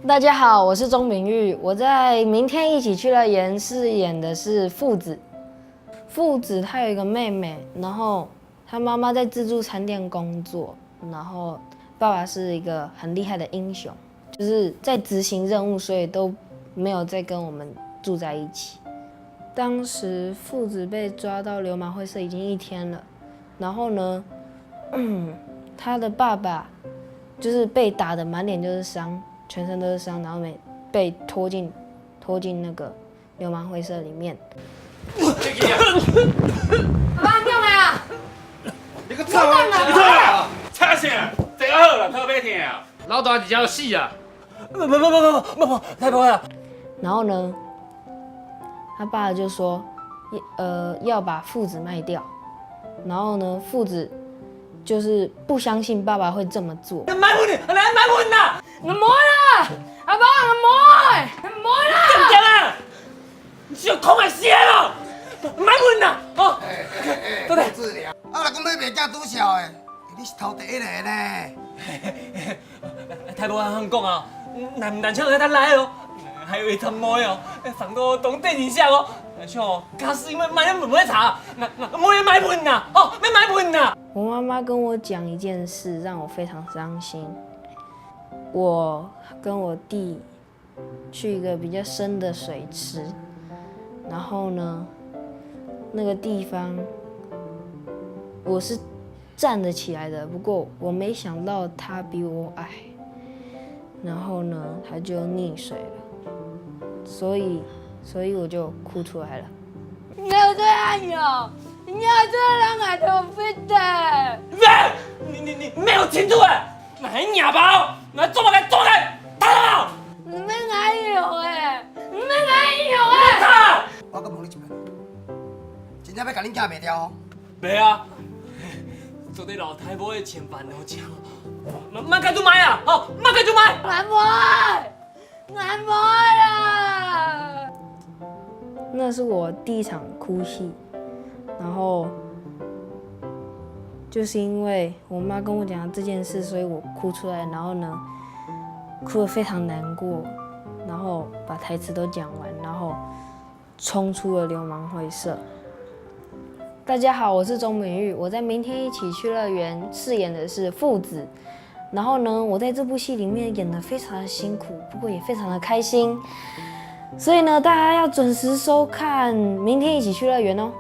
大家好，我是钟明玉。我在《明天一起去乐园》饰演的是父子。父子他有一个妹妹，然后他妈妈在自助餐店工作，然后爸爸是一个很厉害的英雄，就是在执行任务，所以都没有再跟我们住在一起。当时父子被抓到流氓会社已经1天了，然后呢，他的爸爸就是被打得满脸就是伤。全身都是伤，然后被拖进那个流氓会社里面。爸，你来啊！你个操！你操啊！吵啥？这个好了，特别听啊！老大你要死啊！不，太不会了。然后呢，他爸就说，要把父子卖掉。然后呢，父子就是不相信爸爸会这么做。买婚呐！唔好啦，阿爸唔好啦！真正啊！你小空的死咯！买婚呐！哦，对对，治疗。啊，若讲你袂惊拄笑的，你是头第一个呢。太无通讲啊！难唱的他来哦，还有一摊毛哦，放到当电影下哦。像假使因为买唔会查，那冇人买婚呐！哦，没买婚呐！我妈妈跟我讲一件事，让我非常伤心。我跟我弟去一个比较深的水池，然后呢，那个地方我是站得起来的，不过我没想到他比我矮，然后呢，他就溺水了，所以我就哭出来了。你要这样哟，你要这样来头飞的。你没有清楚哎，那还哑巴，那做开，打！你们哪有哎？你们哪有哎？打！我搁问你一问，真正要甲恁囝卖掉哦？袂啊，做对老太婆的前饭好吃，慢开就买啊，好，慢开就买。难啦！那是我第一场哭戏，然后就是因为我妈跟我讲这件事，所以我哭出来，然后呢，哭得非常难过，然后把台词都讲完，然后冲出了流氓会社。大家好，我是钟明玉，我在《明天一起去乐园》饰演的是父子。然后呢，我在这部戏里面演得非常的辛苦，不过也非常的开心。所以呢，大家要准时收看《明天一起去乐园》哦。